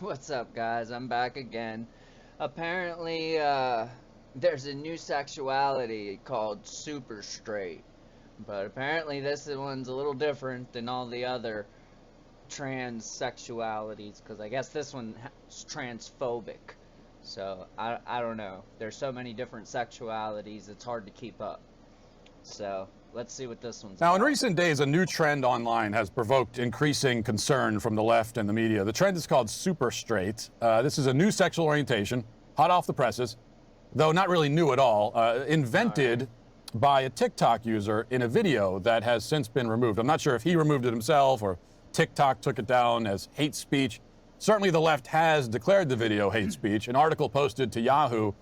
What's up, guys? I'm back again. Apparently, there's a new sexuality called super straight. But apparently, this one's a little different than all the other trans sexualities, because I guess this one's transphobic. So, I don't know. There's so many different sexualities, it's hard to keep up. So, let's see what this one's Now, in about. recent days, a new trend online has provoked increasing concern from the left and the media. The trend is called super straight. This is a new sexual orientation, hot off the presses, though not really new at all, invented by a TikTok user in a video that has since been removed. I'm not sure if he removed it himself or TikTok took it down as hate speech. Certainly the left has declared the video hate speech. An article posted to Yahoo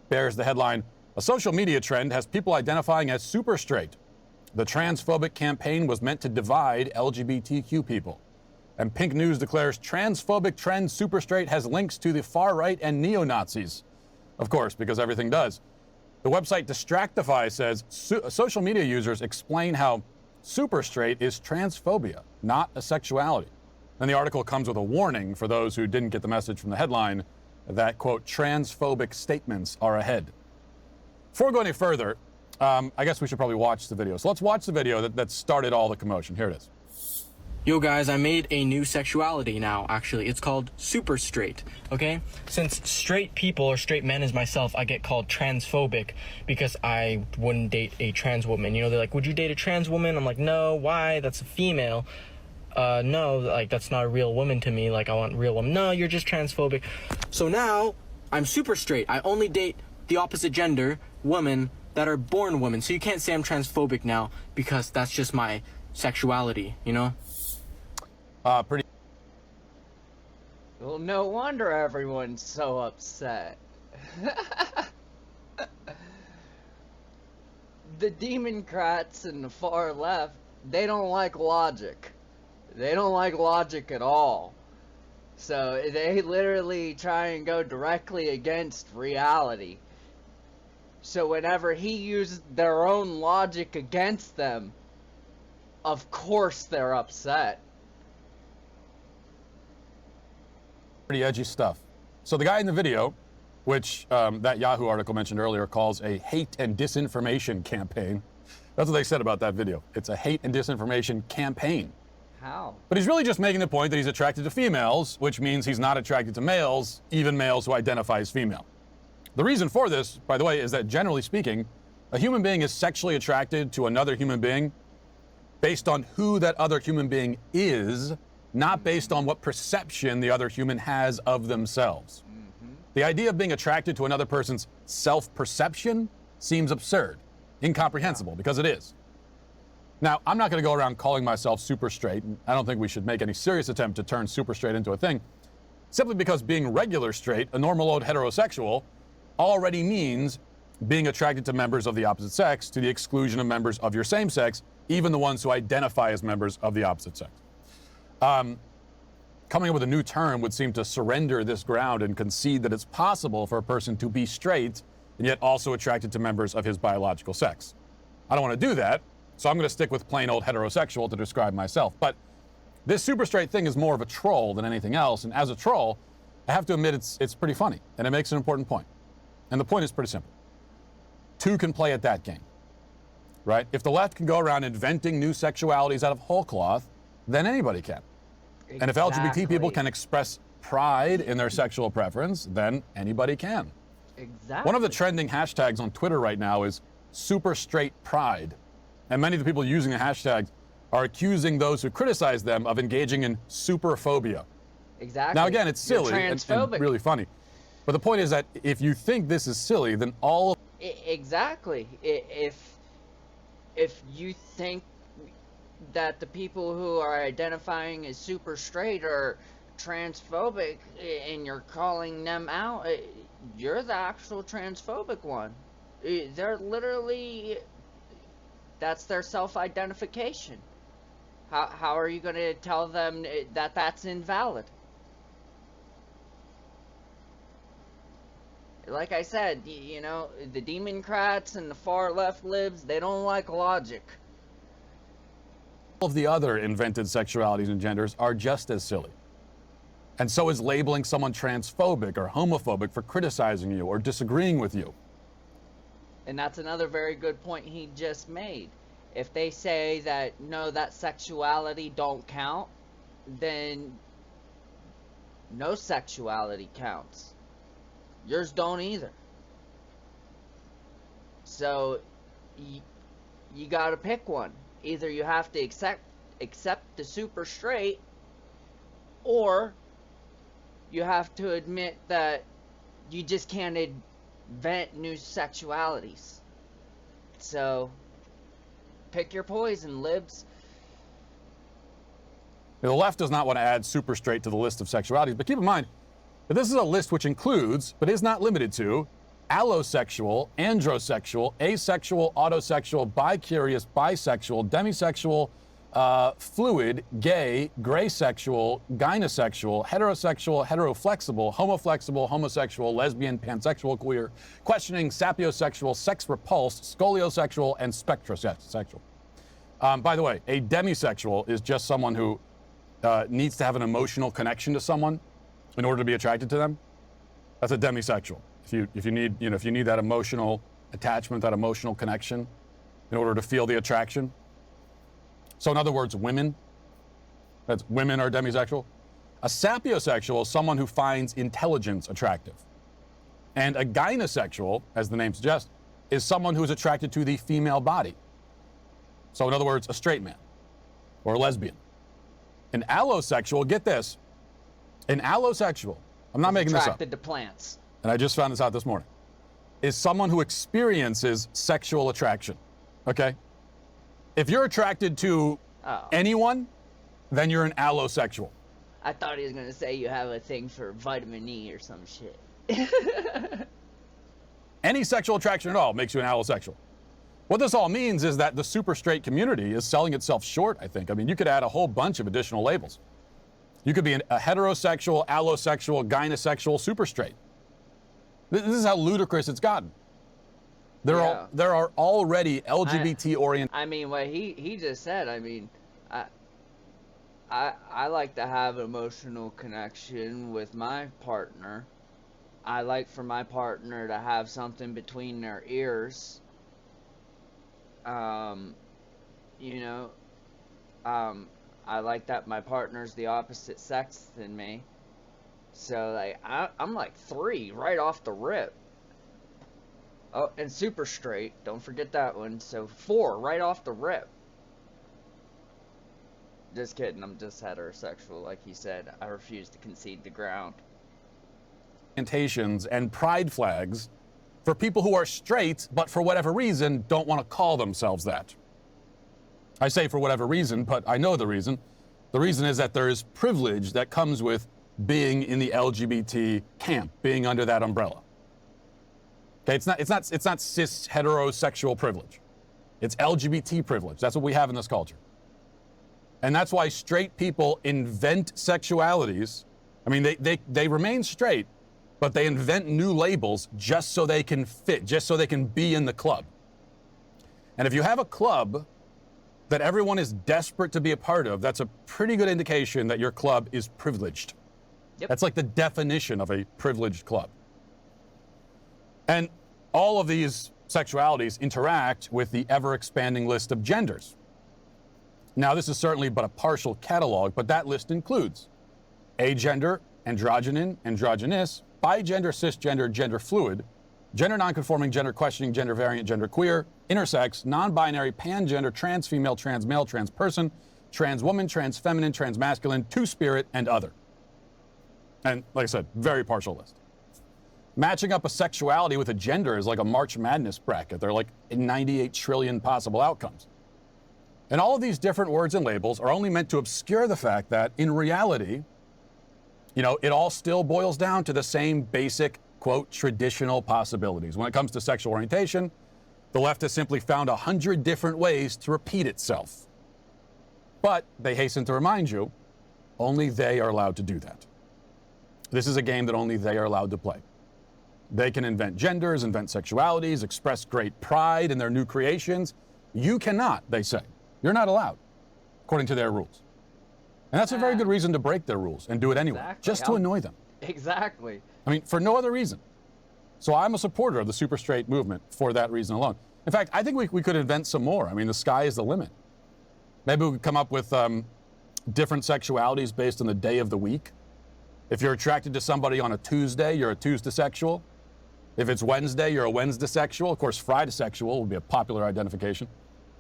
bears the headline, "A social media trend has people identifying as super straight. The transphobic campaign was meant to divide LGBTQ people." And Pink News declares transphobic trend super straight has links to the far right and neo-Nazis. Of course, because everything does. The website Distractify says social media users explain how super straight is transphobia, not a sexuality. And the article comes with a warning for those who didn't get the message from the headline that, quote, transphobic statements are ahead. Before we go any further, I guess we should probably watch the video. So let's watch the video that started all the commotion. Here it is. Yo guys, I made a new sexuality now, actually. It's called super straight, okay? Since straight people or straight men as myself, I get called transphobic because I wouldn't date a trans woman. You know, they're like, would you date a trans woman? I'm like, no, why? That's a female. No, like, that's not a real woman to me. Like, I want a real woman. No, you're just transphobic. So now, I'm super straight. I only date the opposite gender, women, that are born women. So you can't say I'm transphobic now because that's just my sexuality, you know? Pretty. Well, no wonder everyone's so upset. The Democrats and the far left, they don't like logic. They don't like logic at all. So they literally try and go directly against reality. So whenever he uses their own logic against them, of course they're upset. Pretty edgy stuff. So the guy in the video, which that Yahoo article mentioned earlier calls a hate and disinformation campaign. That's what they said about that video. It's a hate and disinformation campaign. How? But he's really just making the point that he's attracted to females, which means he's not attracted to males, even males who identify as female. The reason for this, by the way, is that generally speaking, a human being is sexually attracted to another human being based on who that other human being is, not based on what perception the other human has of themselves. The idea of being attracted to another person's self-perception seems absurd, incomprehensible, because it is. Now, I'm not going to go around calling myself super straight, and I don't think we should make any serious attempt to turn super straight into a thing, simply because being regular straight, a normal old heterosexual, already means being attracted to members of the opposite sex to the exclusion of members of your same sex, even the ones who identify as members of the opposite sex. Coming up with a new term would seem to surrender this ground and concede that it's possible for a person to be straight and yet also attracted to members of his biological sex. I don't want to do that, so I'm going to stick with plain old heterosexual to describe myself. But this super straight thing is more of a troll than anything else, and as a troll, I have to admit it's pretty funny, and it makes an important point. And the point is pretty simple. Two can play at that game, right? If the left can go around inventing new sexualities out of whole cloth, then anybody can. And if LGBT people can express pride in their sexual preference, then anybody can. Exactly. One of the trending hashtags on Twitter right now is super straight pride. And many of the people using the hashtag are accusing those who criticize them of engaging in superphobia. Exactly. Now, again, it's silly and really funny. But the point is that if you think this is silly, then all... Exactly. If you think that the people who are identifying as super straight are transphobic and you're calling them out, you're the actual transphobic one. They're literally, that's their self-identification. How are you going to tell them that that's invalid? Like I said, you know, the Democrats and the far left libs, they don't like logic. of the other invented sexualities and genders are just as silly. And so is labeling someone transphobic or homophobic for criticizing you or disagreeing with you. And that's another very good point he just made. If they say that, no, that sexuality don't count, then no sexuality counts. Yours don't either. So, you gotta pick one. Either you have to accept the super straight, or you have to admit that you just can't invent new sexualities. So, pick your poison, libs. The left does not want to add super straight to the list of sexualities, but keep in mind that this is a list which includes, but is not limited to, allosexual, androsexual, asexual, autosexual, bicurious, bisexual, demisexual, fluid, gay, gray sexual, gynosexual, heterosexual, heteroflexible, homoflexible, homosexual, lesbian, pansexual, queer, questioning, sapiosexual, sex repulsed, scoliosexual, and spectrosexual. By the way, a demisexual is just someone who needs to have an emotional connection to someone in order to be attracted to them. That's a demisexual. If you need that emotional attachment, that emotional connection in order to feel the attraction. So in other words, women are demisexual. A sapiosexual is someone who finds intelligence attractive. And a gynosexual, as the name suggests, is someone who is attracted to the female body. So in other words, a straight man or a lesbian. An allosexual, get this, an allosexual, I'm not making this up. Attracted to plants. And I just found this out this morning, is someone who experiences sexual attraction, okay? If you're attracted to anyone, then you're an allosexual. I thought he was going to say you have a thing for vitamin E or some shit. Any sexual attraction at all makes you an allosexual. What this all means is that the super straight community is selling itself short, I think. I mean, you could add a whole bunch of additional labels. You could be a heterosexual, allosexual, gynosexual, super straight. This is how ludicrous it's gotten. There are already LGBT-oriented... I mean, what he just said, I mean, I like to have an emotional connection with my partner. I like for my partner to have something between their ears. I like that my partner's the opposite sex than me. So, like, I'm like 3 right off the rip. Oh, and super straight. Don't forget that one. So, 4 right off the rip. Just kidding. I'm just heterosexual, like he said. I refuse to concede the ground. ...orientations and pride flags for people who are straight, but for whatever reason, don't want to call themselves that. I say for whatever reason, but I know the reason. The reason is that there is privilege that comes with being in the LGBT camp, being under that umbrella. Okay, it's not cis heterosexual privilege. It's LGBT privilege. That's what we have in this culture. And that's why straight people invent sexualities. I mean, they remain straight, but they invent new labels just so they can fit, just so they can be in the club. And if you have a club that everyone is desperate to be a part of, that's a pretty good indication that your club is privileged. Yep. That's like the definition of a privileged club. And all of these sexualities interact with the ever-expanding list of genders. Now, this is certainly but a partial catalog, but that list includes agender, androgynon, androgynous, bigender, cisgender, gender fluid, gender nonconforming, gender questioning, gender variant, gender queer, intersex, non-binary, pangender, trans female, trans male, trans person, trans woman, trans feminine, trans masculine, two-spirit, and other. And like I said, very partial list. Matching up a sexuality with a gender is like a March Madness bracket. There are like 98 trillion possible outcomes. And all of these different words and labels are only meant to obscure the fact that in reality, it all still boils down to the same basic, quote, traditional possibilities. When it comes to sexual orientation, the left has simply found 100 different ways to repeat itself. But they hasten to remind you, only they are allowed to do that. This is a game that only they are allowed to play. They can invent genders, invent sexualities, express great pride in their new creations. You cannot, they say. You're not allowed, according to their rules. And that's a very good reason to break their rules and do it anyway, Exactly. just to annoy them. Exactly. I mean, for no other reason. So I'm a supporter of the super straight movement for that reason alone. In fact, I think we could invent some more. I mean, the sky is the limit. Maybe we could come up with different sexualities based on the day of the week. If you're attracted to somebody on a Tuesday, you're a Tuesday sexual. If it's Wednesday, you're a Wednesday sexual. Of course, Friday sexual would be a popular identification.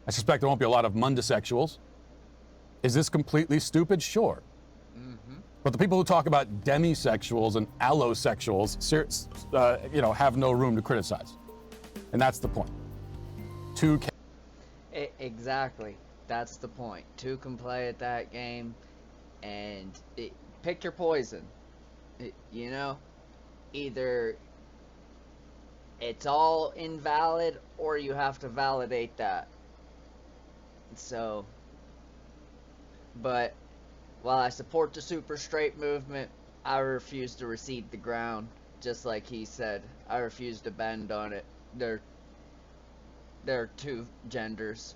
I suspect there won't be a lot of Monday sexuals. Is this completely stupid? Sure. But the people who talk about demisexuals and allosexuals, have no room to criticize. And that's the point. Exactly. That's the point. Two can play at that game, and pick your poison. Either it's all invalid or you have to validate that. So, but while I support the super straight movement, I refuse to recede the ground. Just like he said, I refuse to bend on it. There are two genders.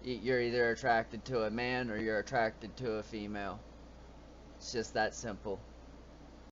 You're either attracted to a man or you're attracted to a female. It's just that simple.